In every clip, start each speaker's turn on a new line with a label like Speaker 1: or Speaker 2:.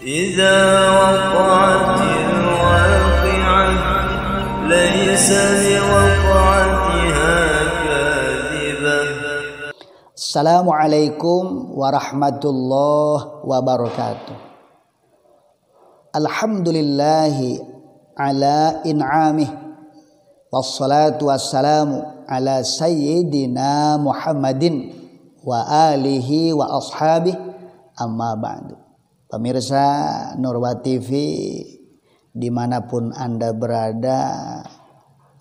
Speaker 1: إذا وقعت الواقعة ليس لوقعتها كاذبة.
Speaker 2: Assalamualaikum warahmatullahi wabarakatuh. Alhamdulillahi ala in'amih, wassalatu wassalamu ala sayyidina Muhammadin wa alihi wa ashabihi, amma ba'du. Pemirsa Nurwa TV dimanapun Anda berada,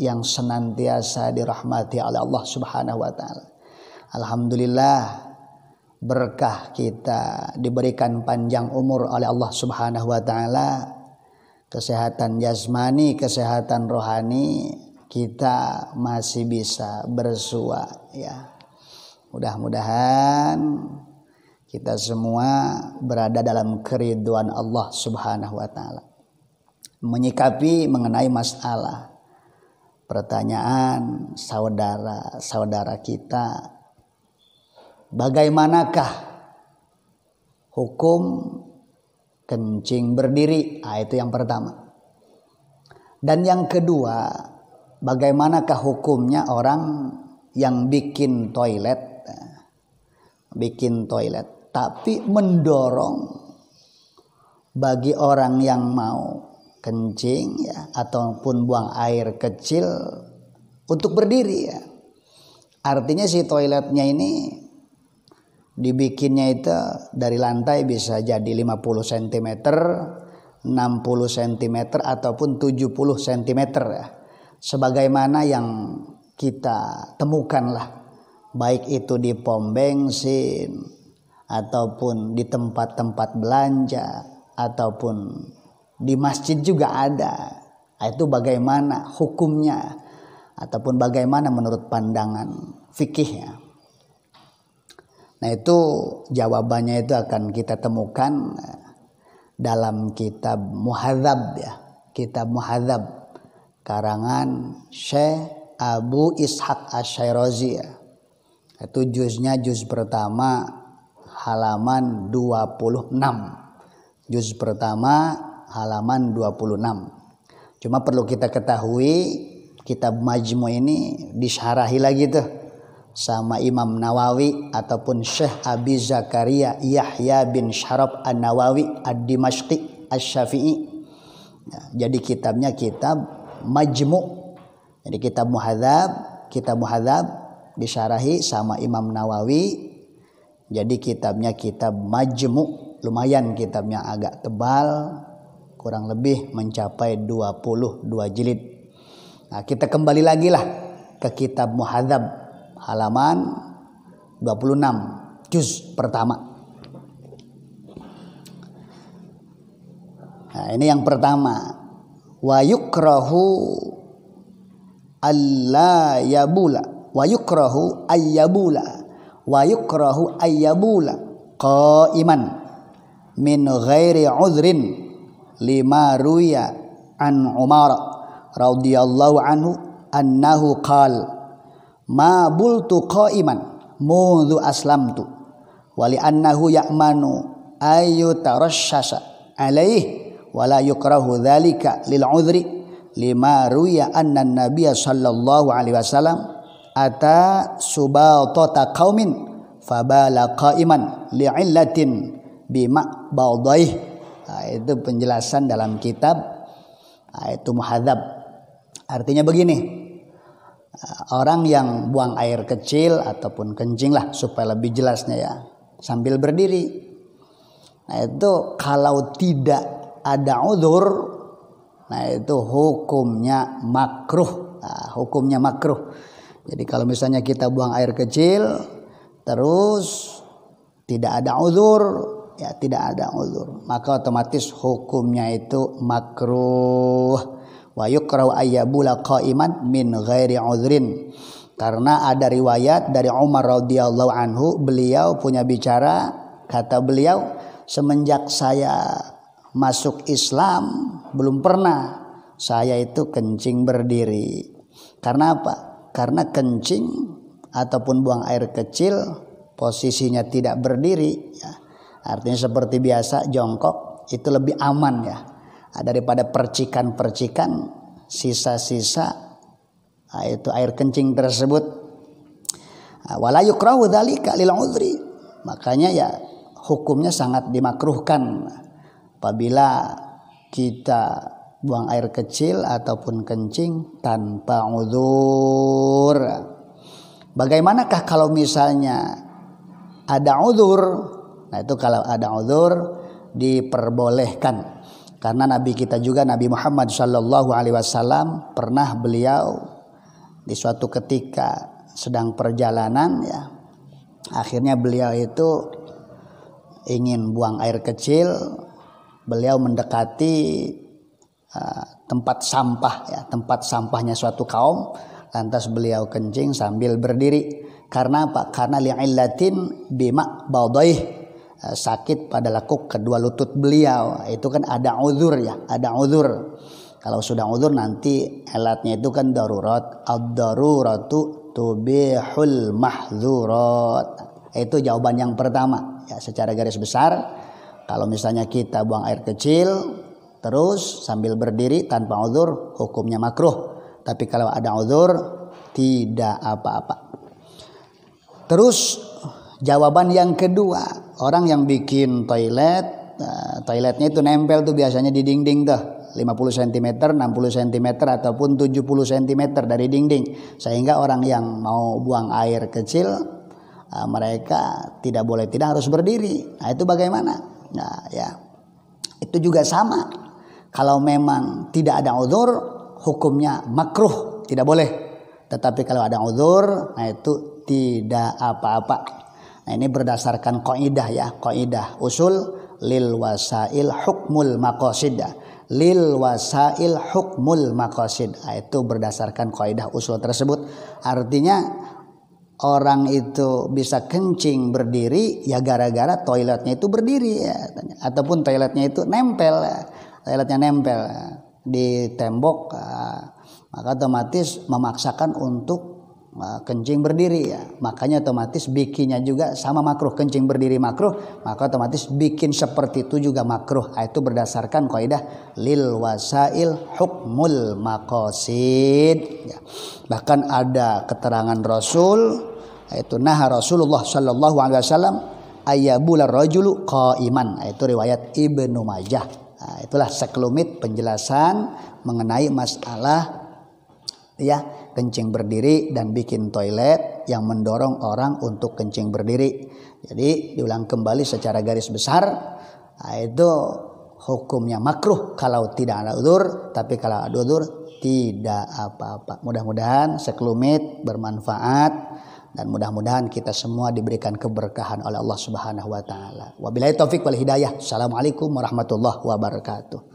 Speaker 2: yang senantiasa dirahmati oleh Allah Subhanahu wa Ta'ala. Alhamdulillah, berkah kita diberikan panjang umur oleh Allah Subhanahu wa Ta'ala, kesehatan jasmani, kesehatan rohani, kita masih bisa bersua ya. Mudah-mudahan kita semua berada dalam keridhaan Allah Subhanahu wa Ta'ala. Menyikapi mengenai masalah pertanyaan saudara-saudara kita, bagaimanakah hukum kencing berdiri? Itu yang pertama. Dan yang kedua, bagaimanakah hukumnya orang yang bikin toilet tapi mendorong bagi orang yang mau kencing ya, ataupun buang air kecil untuk berdiri ya. Artinya si toiletnya ini dibikinnya itu dari lantai bisa jadi 50 cm, 60 cm ataupun 70 cm ya. Sebagaimana yang kita temukan lah, baik itu di pom bensin ataupun di tempat-tempat belanja ataupun di masjid juga ada. Itu bagaimana hukumnya ataupun bagaimana menurut pandangan fikihnya. Nah, itu jawabannya itu akan kita temukan dalam kitab Muhadzab ya. Kitab Muhadzab karangan Syekh Abu Ishaq Asy-Syirazi ya. Itu juznya juz pertama halaman 26. Juz pertama halaman 26. Cuma perlu kita ketahui, kitab Majmu' ini disyarahi lagi tuh sama Imam Nawawi ataupun Syekh Abi Zakaria Yahya bin Syaraf An-Nawawi Ad-Dimashqi Asy-Syafi'i. Ya, jadi kitabnya kitab Majmu'. Jadi kitab Muhadzab disyarahi sama Imam Nawawi. Jadi kitabnya kitab Majmu', lumayan kitabnya agak tebal, kurang lebih mencapai 22 jilid. Nah, kita kembali lagi lah ke kitab Muhadzab halaman 26 juz pertama. Nah, ini yang pertama. Wa yukrahu alla yabula wa yukrahu ayyabula wa yukrahu ayyabula qa'iman min ghairi udhrin lima ruya an Umar radhiyallahu anhu annahu qala ma bultu qa'iman mundu aslamtu wa li annahu ya'manu ayu tarashshasa alaihi wa la yukrahu dzalika lil udhri lima ruya anna nabiyya sallallahu alaihi wasallam ata subatata qaumin fabala qa'iman li'illatin bima ba'daih. Itu penjelasan dalam kitab itu Muhadzab. Artinya begini, orang yang buang air kecil ataupun kencing lah supaya lebih jelasnya ya, sambil berdiri. Nah, itu kalau tidak ada udzur, nah itu hukumnya makruh. Hukumnya makruh. Jadi kalau misalnya kita buang air kecil terus tidak ada udzur, ya tidak ada udzur, maka otomatis hukumnya itu makruh. Wa yukrahu ayyabula qa'iman min ghairi udhrin. Karena ada riwayat dari Umar radhiyallahu anhu, beliau punya bicara, kata beliau, semenjak saya masuk Islam belum pernah saya itu kencing berdiri. Karena apa? Karena kencing ataupun buang air kecil posisinya tidak berdiri ya. Artinya seperti biasa jongkok, itu lebih aman ya daripada percikan-percikan sisa-sisa itu air kencing tersebut. Wala yukrahu dzalika lil udhri, makanya ya hukumnya sangat dimakruhkan apabila kita buang air kecil ataupun kencing tanpa uzur. Bagaimanakah kalau misalnya ada uzur? Nah itu kalau ada uzur diperbolehkan. Karena Nabi kita juga Nabi Muhammad sallallahu alaihi wasallam pernah beliau di suatu ketika sedang perjalanan ya. Akhirnya beliau itu ingin buang air kecil. Beliau mendekati tempat sampah ya, tempat sampahnya suatu kaum, lantas beliau kencing sambil berdiri. Karena apa? Karena li'illatin bima baudaih, sakit pada lekuk kedua lutut beliau. Itu kan ada uzur ya, ada uzur. Kalau sudah uzur nanti elatnya itu kan darurat, ad-daruratu tubihul mahzurat. Itu jawaban yang pertama ya, secara garis besar kalau misalnya kita buang air kecil terus sambil berdiri tanpa uzur hukumnya makruh. Tapi kalau ada uzur tidak apa-apa. Terus jawaban yang kedua, orang yang bikin toilet, toiletnya itu nempel tuh biasanya di dinding tuh 50 cm, 60 cm ataupun 70 cm dari dinding. Sehingga orang yang mau buang air kecil mereka tidak boleh, tidak harus berdiri. Nah itu bagaimana? Nah ya itu juga sama. Kalau memang tidak ada uzur, hukumnya makruh, tidak boleh. Tetapi kalau ada uzur, nah itu tidak apa-apa. Nah ini berdasarkan kaidah ya, kaidah usul lil wasail hukmul maqasid. Lil wasail hukmul maqasid. Nah, itu berdasarkan kaidah usul tersebut. Artinya orang itu bisa kencing berdiri ya gara-gara toiletnya itu berdiri ya, ataupun toiletnya itu nempel ya. Toiletnya nempel di tembok, maka otomatis memaksakan untuk kencing berdiri ya. Makanya otomatis bikinnya juga sama makruh, kencing berdiri makruh, maka otomatis bikin seperti itu juga makruh. Itu berdasarkan kaidah lil wasail hukmul maqasid ya. Bahkan ada keterangan Rasul, yaitu naha Rasulullah sallallahu alaihi wasallam ayyabul rajulu qaiman. Itu riwayat Ibnu Majah. Nah, itulah sekelumit penjelasan mengenai masalah ya kencing berdiri dan bikin toilet yang mendorong orang untuk kencing berdiri. Jadi diulang kembali secara garis besar, nah, itu hukumnya makruh kalau tidak ada uzur, tapi kalau ada uzur tidak apa-apa. Mudah-mudahan sekelumit bermanfaat dan mudah-mudahan kita semua diberikan keberkahan oleh Allah Subhanahu wa taala. Wabillahi taufik wal hidayah. Assalamualaikum warahmatullahi wabarakatuh.